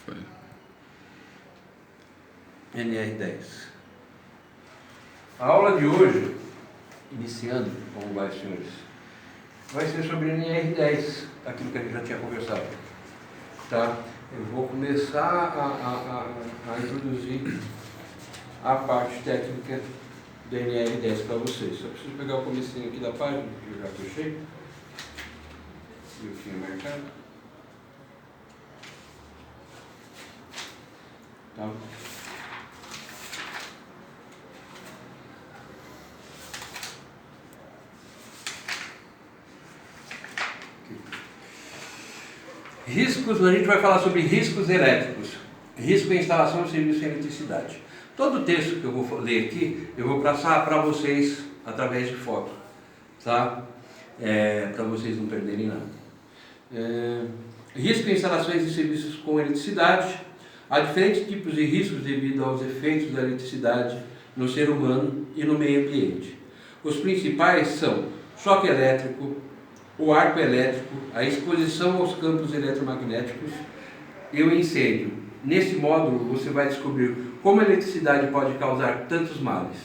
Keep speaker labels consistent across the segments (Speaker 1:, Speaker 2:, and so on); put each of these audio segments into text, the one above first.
Speaker 1: Foi.
Speaker 2: NR10. A aula de hoje, iniciando, como vai, senhores, vai ser sobre NR10, aquilo que a gente já tinha conversado. Tá? Eu vou começar a introduzir a parte técnica do NR10 para vocês. Só preciso pegar o comecinho aqui da página, que eu já fechei. E eu tinha marcado. Tá? Riscos, a gente vai falar sobre riscos elétricos. Risco em instalação de serviço de eletricidade. Todo o texto que eu vou ler aqui, eu vou passar para vocês através de foto, tá? Para vocês não perderem nada. Risco em instalações de serviços com eletricidade. Há diferentes tipos de riscos devido aos efeitos da eletricidade no ser humano e no meio ambiente. Os principais são choque elétrico, o arco elétrico, a exposição aos campos eletromagnéticos e o incêndio. Nesse módulo você vai descobrir como a eletricidade pode causar tantos males.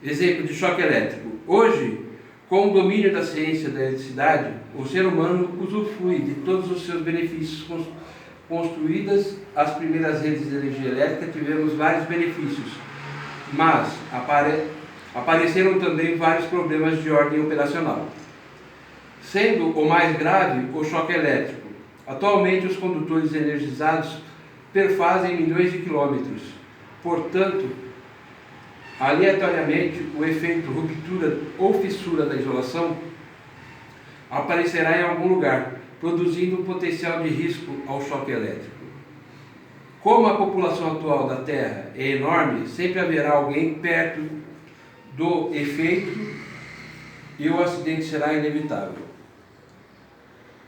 Speaker 2: Exemplo de choque elétrico. Hoje, com o domínio da ciência da eletricidade, o ser humano usufrui de todos os seus benefícios. Construídas as primeiras redes de energia elétrica, tivemos vários benefícios, mas apareceram também vários problemas de ordem operacional. Sendo o mais grave o choque elétrico. Atualmente os condutores energizados perfazem milhões de quilômetros. Portanto, aleatoriamente o efeito ruptura ou fissura da isolação aparecerá em algum lugar, produzindo um potencial de risco ao choque elétrico. Como a população atual da Terra é enorme, sempre haverá alguém perto do efeito e o acidente será inevitável.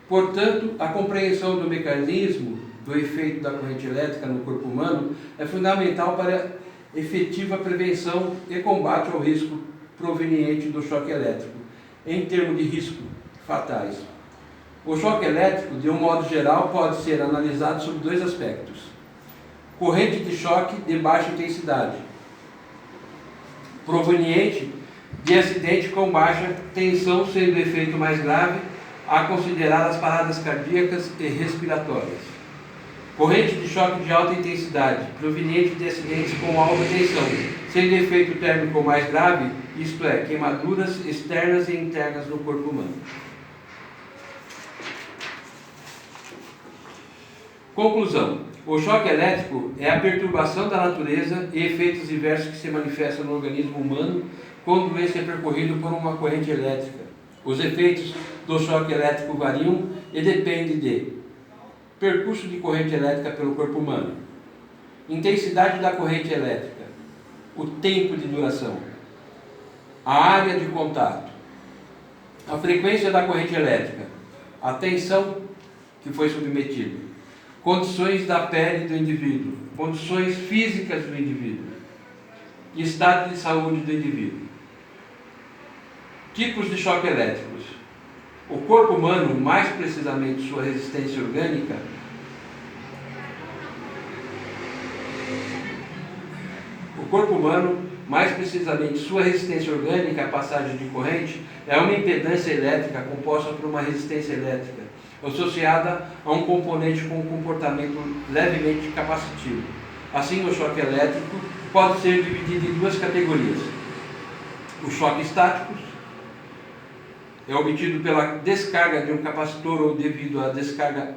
Speaker 2: Portanto, a compreensão do mecanismo do efeito da corrente elétrica no corpo humano é fundamental para a efetiva prevenção e combate ao risco proveniente do choque elétrico, em termos de risco fatais. O choque elétrico, de um modo geral, pode ser analisado sob dois aspectos. Corrente de choque de baixa intensidade, proveniente de acidente com baixa tensão, sendo o efeito mais grave a considerar as paradas cardíacas e respiratórias. Corrente de choque de alta intensidade, proveniente de acidentes com alta tensão, sendo efeito térmico mais grave, isto é, queimaduras externas e internas no corpo humano. Conclusão. O choque elétrico é a perturbação da natureza e efeitos diversos que se manifestam no organismo humano quando esse é percorrido por uma corrente elétrica. Os efeitos do choque elétrico variam e dependem de percurso de corrente elétrica pelo corpo humano, intensidade da corrente elétrica, o tempo de duração, a área de contato, a frequência da corrente elétrica, a tensão que foi submetido, condições da pele do indivíduo, condições físicas do indivíduo, estado de saúde do indivíduo. Tipos de choque elétricos. O corpo humano, mais precisamente sua resistência orgânica, à passagem de corrente, é uma impedância elétrica composta por uma resistência elétrica, associada a um componente com um comportamento levemente capacitivo. Assim, o choque elétrico pode ser dividido em duas categorias. O choque estático é obtido pela descarga de um capacitor ou devido a descarga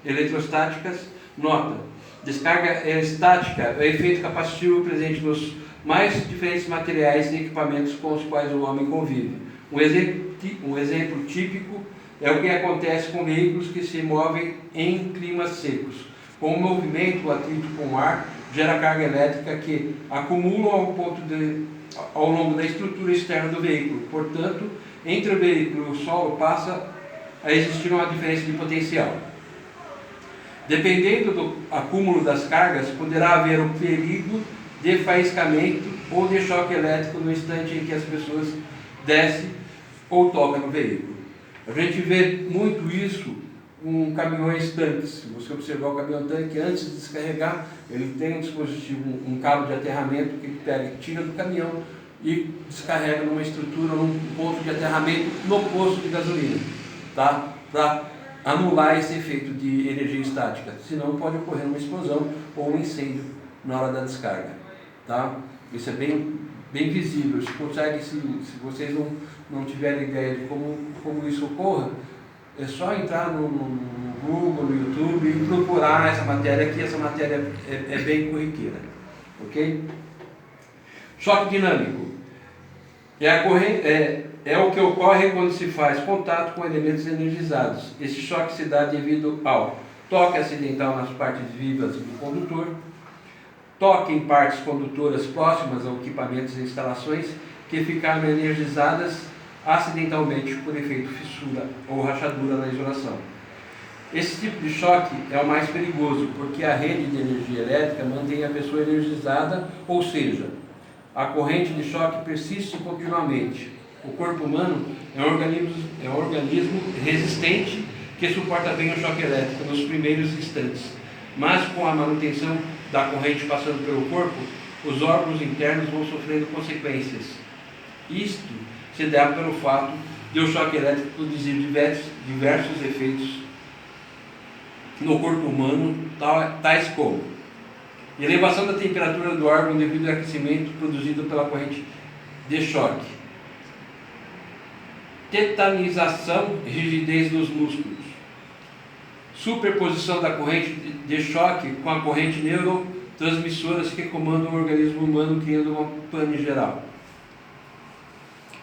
Speaker 2: eletrostáticas. Nota: descarga estática é o efeito capacitivo presente nos mais diferentes materiais e equipamentos com os quais o homem convive. Um exemplo típico é o que acontece com veículos que se movem em climas secos. Com o movimento, o atrito com o ar gera carga elétrica que acumula ao longo da estrutura externa do veículo. Portanto, entre o veículo e o solo passa a existir uma diferença de potencial. Dependendo do acúmulo das cargas, poderá haver o perigo de faiscamento ou de choque elétrico no instante em que as pessoas descem ou tocam no veículo. A gente vê muito isso com caminhões tanques. Se você observar o caminhão tanque, antes de descarregar, ele tem um dispositivo, um cabo de aterramento que ele pega, tira do caminhão e descarrega numa estrutura, num ponto de aterramento no posto de gasolina, tá? Para anular esse efeito de energia estática, senão pode ocorrer uma explosão ou um incêndio na hora da descarga, tá? Isso é bem visível. Se consegue, se vocês não tiverem ideia de como isso ocorra, é só entrar no Google, no YouTube e procurar essa matéria aqui. Essa matéria é bem corriqueira, ok? Choque dinâmico é o que ocorre quando se faz contato com elementos energizados. Esse choque se dá devido ao toque acidental nas partes vivas do condutor, toque em partes condutoras próximas a equipamentos e instalações que ficaram energizadas acidentalmente por efeito fissura ou rachadura na isolação. Esse tipo de choque é o mais perigoso, porque a rede de energia elétrica mantém a pessoa energizada, ou seja, a corrente de choque persiste continuamente. O corpo humano é um organismo resistente que suporta bem o choque elétrico nos primeiros instantes, mas com a manutenção da corrente passando pelo corpo, os órgãos internos vão sofrendo consequências. Isto se dá pelo fato de o choque elétrico produzir diversos efeitos no corpo humano, tais como elevação da temperatura do órgão devido ao aquecimento produzido pela corrente de choque, tetanização e rigidez dos músculos, superposição da corrente de choque com a corrente neurotransmissoras que comandam o organismo humano, criando uma pane geral.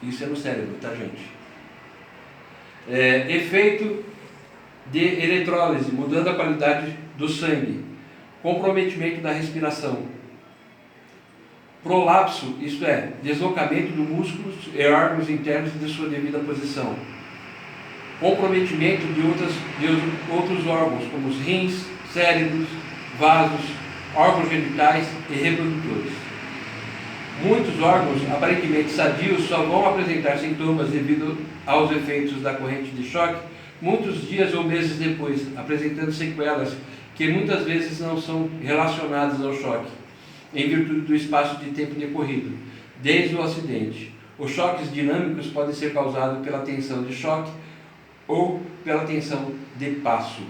Speaker 2: Isso é no cérebro, tá, gente? Efeito de eletrólise, mudando a qualidade do sangue, comprometimento da respiração, prolapso, isto é, deslocamento dos músculos e órgãos internos de sua devida posição, comprometimento de outros órgãos, como os rins, cérebros, vasos, órgãos genitais e reprodutores. Muitos órgãos aparentemente sadios só vão apresentar sintomas devido aos efeitos da corrente de choque muitos dias ou meses depois, apresentando sequelas que muitas vezes não são relacionadas ao choque, em virtude do espaço de tempo decorrido, desde o acidente. Os choques dinâmicos podem ser causados pela tensão de choque ou pela tensão de passo.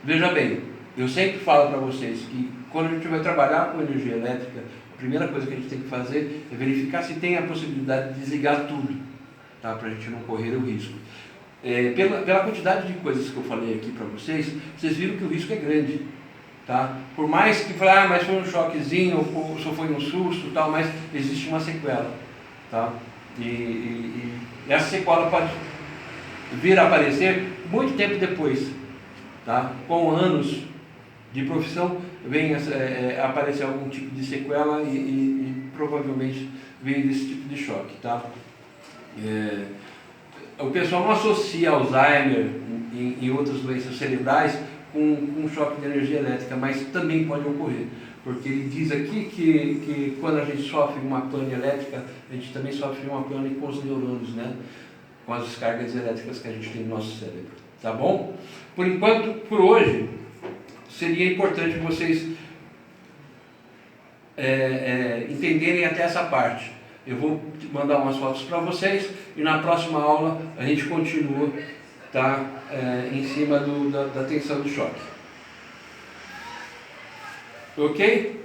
Speaker 2: Veja bem, eu sempre falo para vocês que quando a gente vai trabalhar com energia elétrica, a primeira coisa que a gente tem que fazer é verificar se tem a possibilidade de desligar tudo, tá? Para a gente não correr o risco. Pela quantidade de coisas que eu falei aqui para vocês viram que o risco é grande, tá? Por mais que fale, mas foi um choquezinho, ou só foi um susto, tal, mas existe uma sequela, tá? E essa sequela pode vir a aparecer muito tempo depois, tá? Com anos de profissão vem aparecer algum tipo de sequela e provavelmente vem desse tipo de choque, tá? O pessoal não associa Alzheimer e outras doenças cerebrais com choque de energia elétrica, mas também pode ocorrer, porque ele diz aqui que quando a gente sofre uma pane elétrica, a gente também sofre uma pane com os neurônios, né? Com as descargas elétricas que a gente tem no nosso cérebro, tá bom? Por enquanto, por hoje, seria importante vocês entenderem até essa parte. Eu vou mandar umas fotos para vocês e na próxima aula a gente continua, tá? Em cima da tensão do choque. Ok?